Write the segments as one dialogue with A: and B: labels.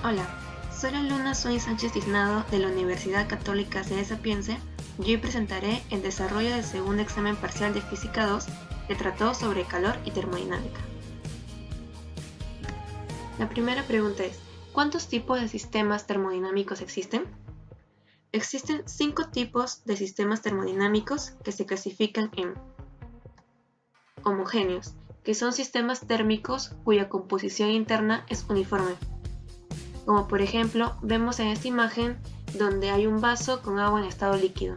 A: Hola, soy la alumna Soy Sánchez Tiznado de la Universidad Católica Sede Sapiense y hoy presentaré el desarrollo del segundo examen parcial de Física 2 que trató sobre calor y termodinámica. La primera pregunta es, ¿cuántos tipos de sistemas termodinámicos existen? Existen 5 tipos de sistemas termodinámicos que se clasifican en homogéneos, que son sistemas térmicos cuya composición interna es uniforme. Como por ejemplo vemos en esta imagen donde hay un vaso con agua en estado líquido.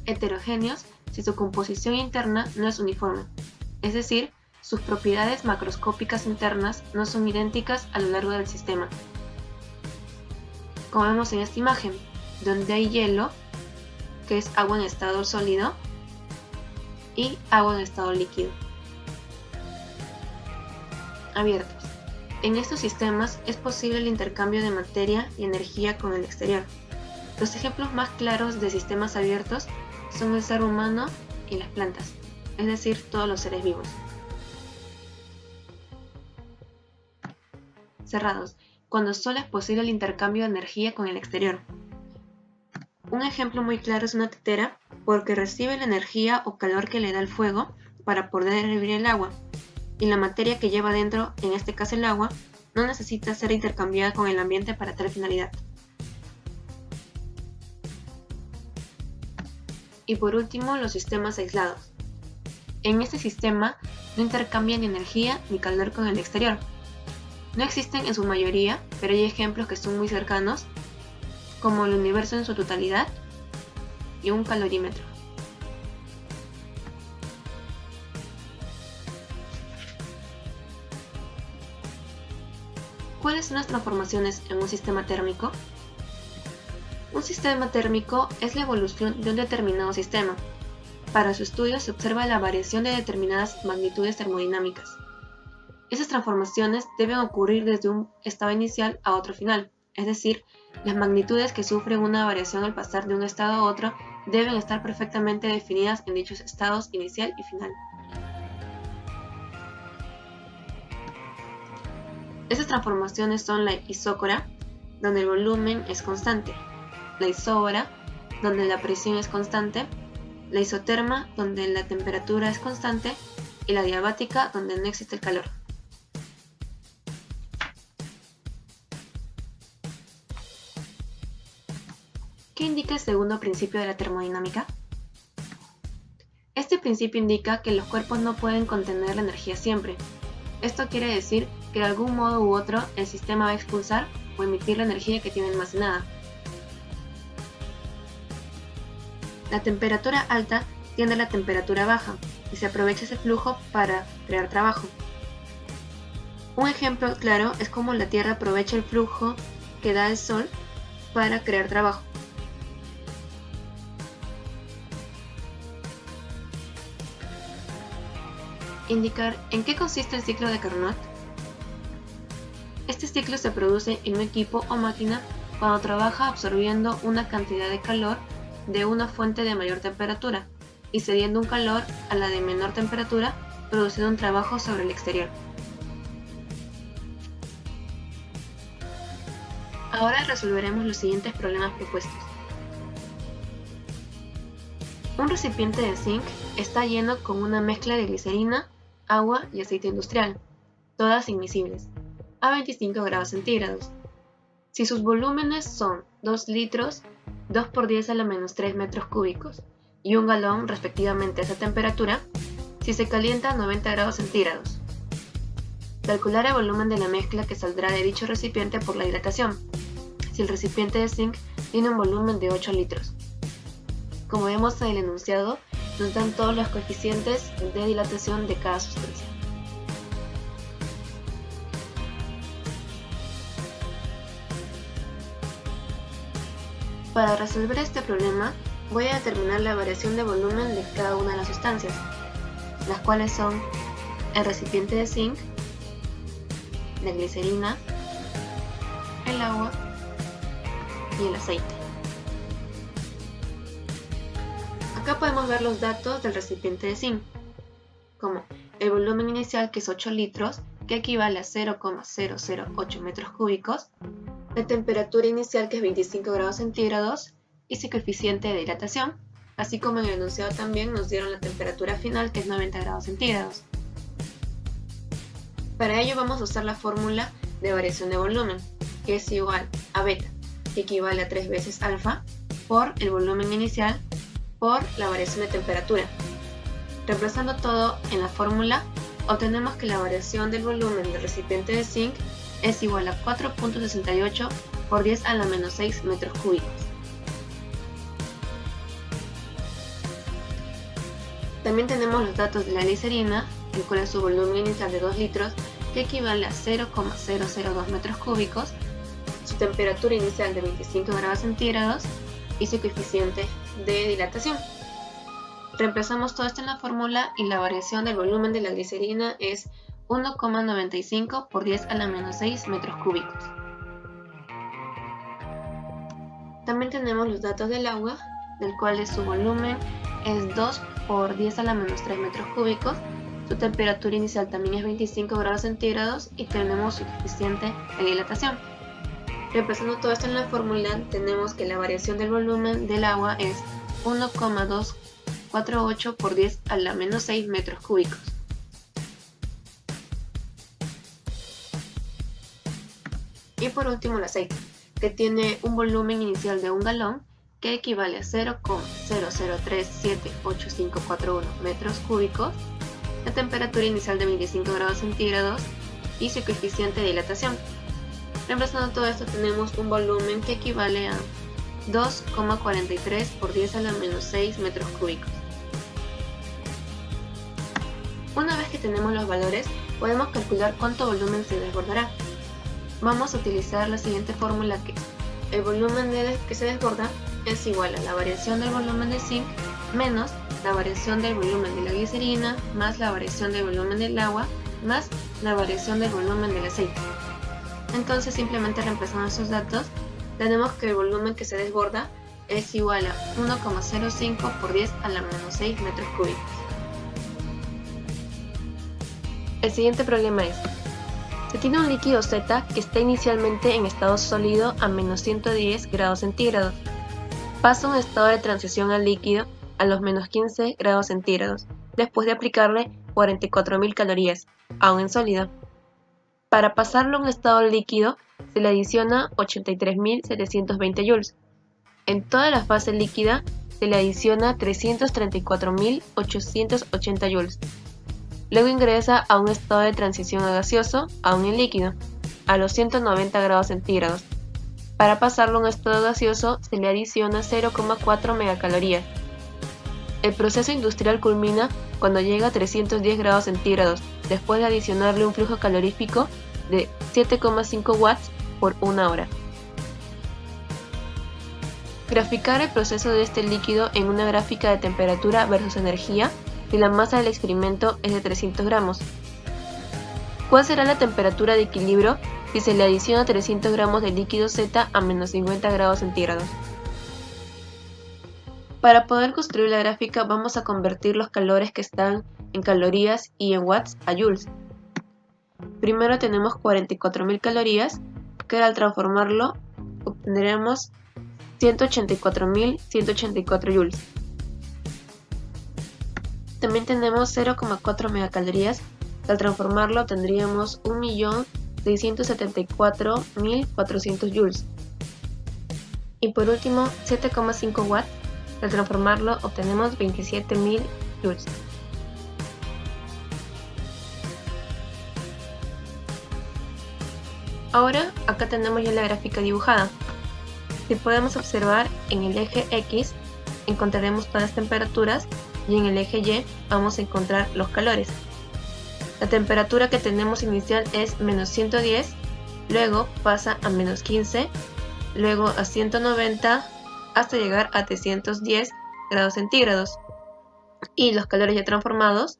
A: Heterogéneos si su composición interna no es uniforme, es decir, sus propiedades macroscópicas internas no son idénticas a lo largo del sistema. Como vemos en esta imagen, donde hay hielo, que es agua en estado sólido, y agua en estado líquido. Abiertos. En estos sistemas es posible el intercambio de materia y energía con el exterior. Los ejemplos más claros de sistemas abiertos son el ser humano y las plantas, es decir, todos los seres vivos. Cerrados, cuando solo es posible el intercambio de energía con el exterior. Un ejemplo muy claro es una tetera, porque recibe la energía o calor que le da el fuego para poder hervir el agua, y la materia que lleva dentro, en este caso el agua, no necesita ser intercambiada con el ambiente para tal finalidad. Y por último, los sistemas aislados. En este sistema no intercambian ni energía ni calor con el exterior. No existen en su mayoría, pero hay ejemplos que son muy cercanos, como el universo en su totalidad y un calorímetro. ¿Cuáles son las transformaciones en un sistema térmico? Un sistema térmico es la evolución de un determinado sistema. Para su estudio se observa la variación de determinadas magnitudes termodinámicas. Esas transformaciones deben ocurrir desde un estado inicial a otro final, es decir, las magnitudes que sufren una variación al pasar de un estado a otro deben estar perfectamente definidas en dichos estados inicial y final. Esas transformaciones son la isócora, donde el volumen es constante, la isóbara, donde la presión es constante, la isoterma, donde la temperatura es constante, y la diabática, donde no existe el calor. ¿Qué indica el segundo principio de la termodinámica? Este principio indica que los cuerpos no pueden contener la energía siempre. Esto quiere decir que de algún modo u otro el sistema va a expulsar o emitir la energía que tiene almacenada. La temperatura alta tiende a la temperatura baja y se aprovecha ese flujo para crear trabajo. Un ejemplo claro es cómo la Tierra aprovecha el flujo que da el Sol para crear trabajo. Indicar en qué consiste el ciclo de Carnot. Este ciclo se produce en un equipo o máquina cuando trabaja absorbiendo una cantidad de calor de una fuente de mayor temperatura y cediendo un calor a la de menor temperatura, produciendo un trabajo sobre el exterior. Ahora resolveremos los siguientes problemas propuestos. Un recipiente de zinc está lleno con una mezcla de glicerina, agua y aceite industrial, todas inmiscibles, a 25 grados centígrados. Si sus volúmenes son 2 litros, 2 por 10 a la menos 3 metros cúbicos y 1 galón respectivamente a esa temperatura, si se calienta a 90 grados centígrados. Calcular el volumen de la mezcla que saldrá de dicho recipiente por la dilatación, si el recipiente de zinc tiene un volumen de 8 litros. Como vemos en el enunciado, nos dan todos los coeficientes de dilatación de cada sustancia. Para resolver este problema, voy a determinar la variación de volumen de cada una de las sustancias, las cuales son el recipiente de zinc, la glicerina, el agua y el aceite. Acá podemos ver los datos del recipiente de zinc, como el volumen inicial, que es 8 litros, que equivale a 0,008 metros cúbicos, la temperatura inicial, que es 25 grados centígrados, y su coeficiente de dilatación, así como en el enunciado también nos dieron la temperatura final, que es 90 grados centígrados. Para ello vamos a usar la fórmula de variación de volumen, que es igual a beta, que equivale a 3 veces alfa, por el volumen inicial, por la variación de temperatura. Reemplazando todo en la fórmula, obtenemos que la variación del volumen del recipiente de zinc es igual a 4.68 por 10 a la menos 6 metros cúbicos. También tenemos los datos de la glicerina, el cual es su volumen inicial de 2 litros, que equivale a 0,002 metros cúbicos, su temperatura inicial de 25 grados centígrados y su coeficiente de dilatación. Reemplazamos todo esto en la fórmula y la variación del volumen de la glicerina es 1,95 por 10 a la menos 6 metros cúbicos. También tenemos los datos del agua, del cual su volumen es 2 por 10 a la menos 3 metros cúbicos, su temperatura inicial también es 25 grados centígrados y tenemos su coeficiente de dilatación. Reemplazando todo esto en la fórmula, tenemos que la variación del volumen del agua es 1,248 por 10 a la menos 6 metros cúbicos. Y por último el aceite, que tiene un volumen inicial de 1 galón, que equivale a 0,00378541 metros cúbicos, la temperatura inicial de 25 grados centígrados y su coeficiente de dilatación. Reemplazando todo esto tenemos un volumen que equivale a 2,43 por 10 a la menos 6 metros cúbicos. Una vez que tenemos los valores, podemos calcular cuánto volumen se desbordará. Vamos a utilizar la siguiente fórmula, que el volumen que se desborda es igual a la variación del volumen de zinc menos la variación del volumen de la glicerina más la variación del volumen del agua más la variación del volumen del aceite. Entonces, simplemente reemplazando esos datos, tenemos que el volumen que se desborda es igual a 1,05 por 10 a la menos 6 metros cúbicos. El siguiente problema es: se tiene un líquido Z que está inicialmente en estado sólido a menos 110 grados centígrados. Pasa un estado de transición al líquido a los menos 15 grados centígrados, después de aplicarle 44.000 calorías, aún en sólido. Para pasarlo a un estado líquido, se le adiciona 83.720 joules. En toda la fase líquida, se le adiciona 334.880 joules. Luego ingresa a un estado de transición a gaseoso, aún en líquido, a los 190 grados centígrados. Para pasarlo a un estado gaseoso, se le adiciona 0,4 megacalorías. El proceso industrial culmina cuando llega a 310 grados centígrados, después de adicionarle un flujo calorífico de 7,5 watts por 1 hora. Graficar el proceso de este líquido en una gráfica de temperatura versus energía si la masa del experimento es de 300 gramos. ¿Cuál será la temperatura de equilibrio si se le adiciona 300 gramos de líquido Z a menos 50 grados centígrados? Para poder construir la gráfica, vamos a convertir los calores que están en calorías y en watts a joules. Primero tenemos 44.000 calorías, que al transformarlo obtendremos 184.184 joules. También tenemos 0,4 megacalorías, que al transformarlo tendríamos 1.674.400 joules. Y por último, 7,5 watts, al transformarlo obtenemos 27.000 joules. Ahora acá tenemos ya la gráfica dibujada. Si podemos observar, en el eje X encontraremos todas las temperaturas y en el eje Y vamos a encontrar los calores. La temperatura que tenemos inicial es menos 110, luego pasa a menos 15, luego a 190 hasta llegar a 310 grados centígrados. Y los calores ya transformados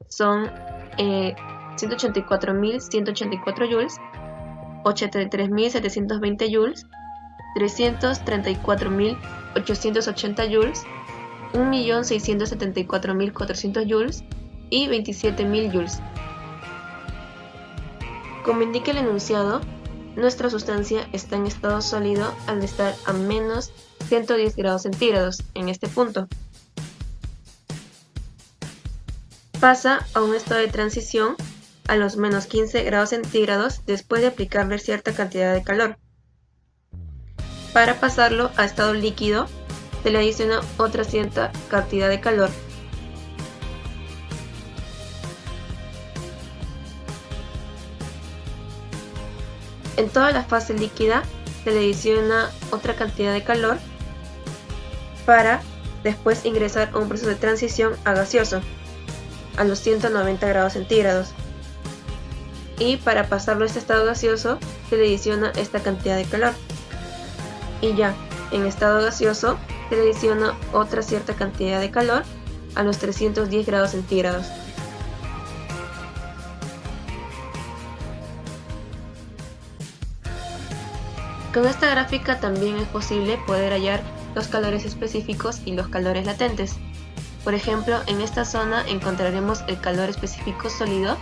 A: son 184.184 joules, 83.720 joules, 334.880 joules, 1.674.400 joules y 27.000 joules. Como indica el enunciado, nuestra sustancia está en estado sólido al estar a menos 110 grados centígrados en este punto. Pasa a un estado de transición a los menos 15 grados centígrados después de aplicarle cierta cantidad de calor. Para pasarlo a estado líquido, se le adiciona otra cierta cantidad de calor. En toda la fase líquida se le adiciona otra cantidad de calor para después ingresar a un proceso de transición a gaseoso a los 190 grados centígrados. Y para pasarlo a este estado gaseoso se le adiciona esta cantidad de calor. Y ya, en estado gaseoso se le adiciona otra cierta cantidad de calor a los 310 grados centígrados. Con esta gráfica también es posible poder hallar los calores específicos y los calores latentes. Por ejemplo, en esta zona encontraremos el calor específico sólido.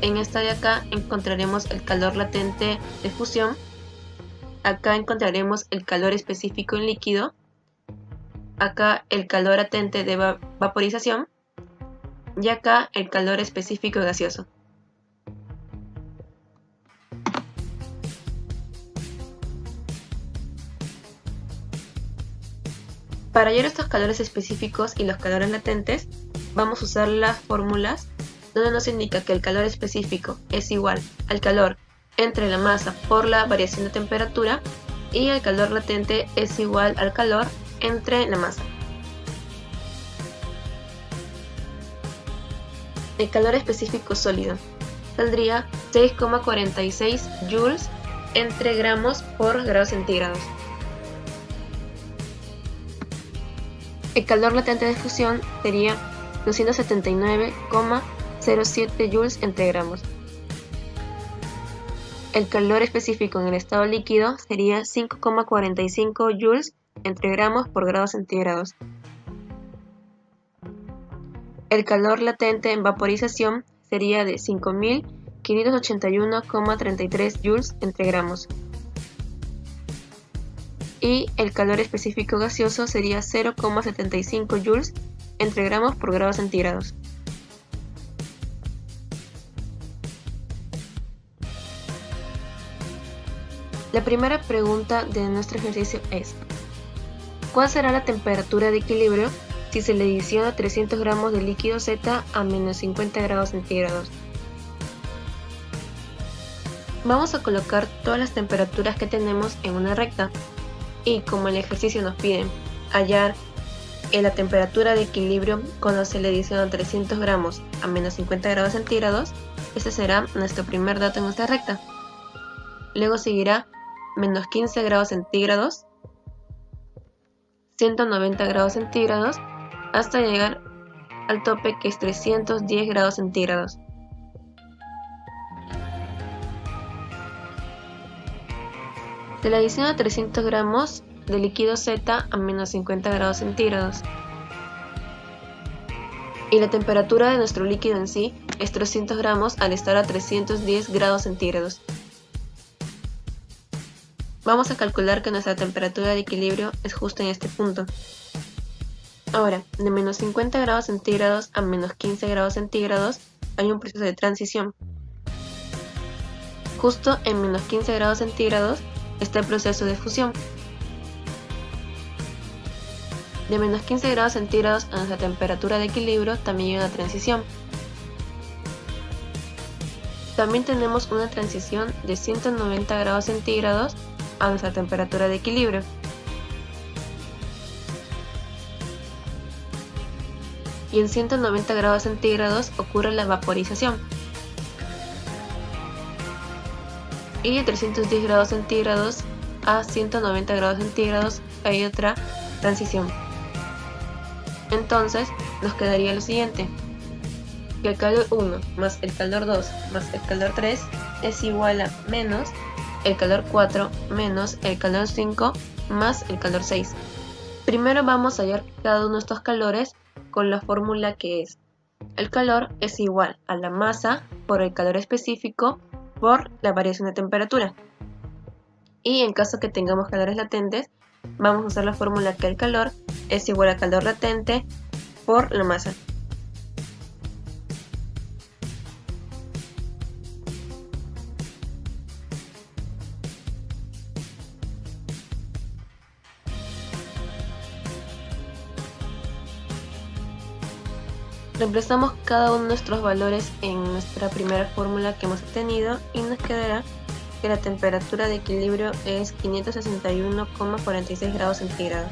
A: En esta de acá encontraremos el calor latente de fusión. Acá encontraremos el calor específico en líquido. Acá el calor latente de vaporización. Y acá el calor específico gaseoso. Para hallar estos calores específicos y los calores latentes, vamos a usar las fórmulas donde nos indica que el calor específico es igual al calor entre la masa por la variación de temperatura y el calor latente es igual al calor entre la masa. El calor específico sólido saldría 6,46 joules entre gramos por grados centígrados. El calor latente de fusión sería 279,07 joules entre gramos. El calor específico en el estado líquido sería 5,45 joules entre gramos por grados centígrados. El calor latente en vaporización sería de 5.581,33 joules entre gramos. Y el calor específico gaseoso sería 0,75 joules entre gramos por grados centígrados. La primera pregunta de nuestro ejercicio es: ¿cuál será la temperatura de equilibrio si se le adiciona 300 gramos de líquido Z a menos 50 grados centígrados? Vamos a colocar todas las temperaturas que tenemos en una recta. Y como el ejercicio nos pide hallar la temperatura de equilibrio cuando se le adiciona 300 gramos a menos 50 grados centígrados, este será nuestro primer dato en nuestra recta. Luego seguirá menos 15 grados centígrados, 190 grados centígrados, hasta llegar al tope que es 310 grados centígrados. Se le adiciona 300 gramos de líquido Z a menos 50 grados centígrados. Y la temperatura de nuestro líquido en sí es 300 gramos al estar a 310 grados centígrados. Vamos a calcular que nuestra temperatura de equilibrio es justo en este punto. Ahora, de menos 50 grados centígrados a menos 15 grados centígrados hay un proceso de transición. Justo en menos 15 grados centígrados está el proceso de fusión. De menos 15 grados centígrados a nuestra temperatura de equilibrio también hay una transición. También tenemos una transición de 190 grados centígrados a nuestra temperatura de equilibrio. Y en 190 grados centígrados ocurre la vaporización. Y de 310 grados centígrados a 190 grados centígrados hay otra transición. Entonces nos quedaría lo siguiente: que el calor 1 más el calor 2 más el calor 3 es igual a menos el calor 4 menos el calor 5 más el calor 6. Primero vamos a hallar cada uno de estos calores con la fórmula que es: el calor es igual a la masa por el calor específico por la variación de temperatura. Y en caso que tengamos calores latentes, vamos a usar la fórmula que el calor es igual a calor latente por la masa. Reemplazamos cada uno de nuestros valores en nuestra primera fórmula que hemos obtenido y nos quedará que la temperatura de equilibrio es 561,46 grados centígrados.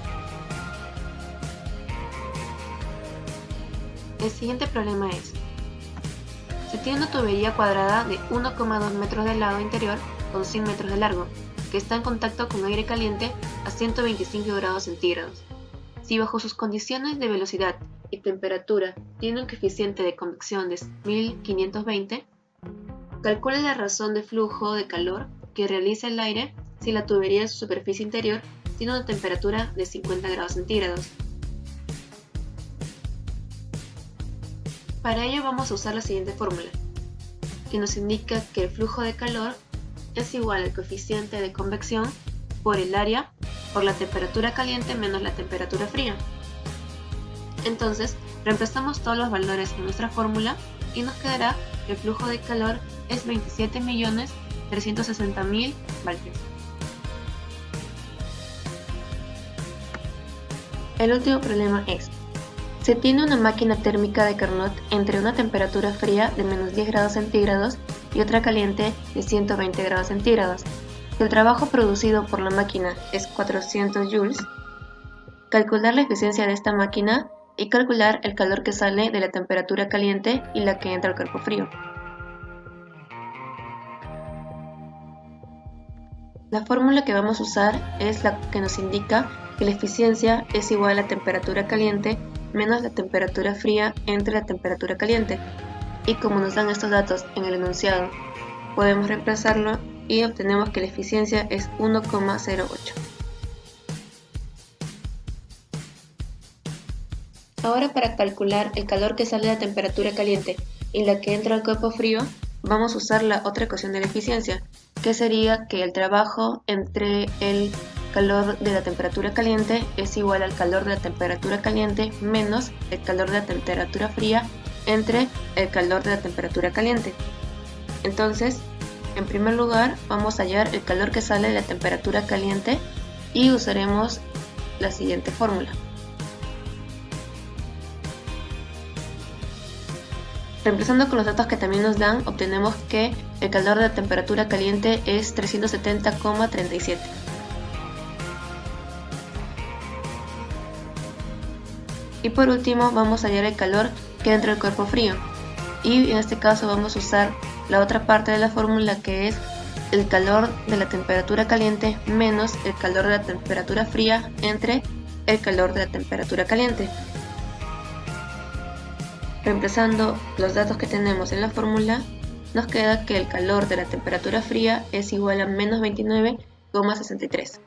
A: El siguiente problema es: se tiene una tubería cuadrada de 1,2 metros de lado interior con 100 metros de largo, que está en contacto con aire caliente a 125 grados centígrados. Si bajo sus condiciones de velocidad y temperatura tiene un coeficiente de convección de 1520, calcule la razón de flujo de calor que realiza el aire si la tubería en su superficie interior tiene una temperatura de 50 grados centígrados. Para ello vamos a usar la siguiente fórmula, que nos indica que el flujo de calor es igual al coeficiente de convección por el área por la temperatura caliente menos la temperatura fría. Entonces, reemplazamos todos los valores en nuestra fórmula y nos quedará que el flujo de calor es 27.360.000 voltios. El último problema es: se tiene una máquina térmica de Carnot entre una temperatura fría de menos 10 grados centígrados y otra caliente de 120 grados centígrados. Si el trabajo producido por la máquina es 400 joules, calcular la eficiencia de esta máquina y calcular el calor que sale de la temperatura caliente y la que entra al cuerpo frío. La fórmula que vamos a usar es la que nos indica que la eficiencia es igual a la temperatura caliente menos la temperatura fría entre la temperatura caliente. Y como nos dan estos datos en el enunciado, podemos reemplazarlo y obtenemos que la eficiencia es 1,08. Ahora, para calcular el calor que sale de la temperatura caliente y la que entra al cuerpo frío, vamos a usar la otra ecuación de la eficiencia, que sería que el trabajo entre el calor de la temperatura caliente es igual al calor de la temperatura caliente menos el calor de la temperatura fría entre el calor de la temperatura caliente. Entonces, en primer lugar, vamos a hallar el calor que sale de la temperatura caliente y usaremos la siguiente fórmula. Reemplazando con los datos que también nos dan, obtenemos que el calor de la temperatura caliente es 370,37. Y por último, vamos a hallar el calor que entra al cuerpo frío. Y en este caso vamos a usar la otra parte de la fórmula, que es el calor de la temperatura caliente menos el calor de la temperatura fría entre el calor de la temperatura caliente. Reemplazando los datos que tenemos en la fórmula, nos queda que el calor de la temperatura fría es igual a menos 29,63.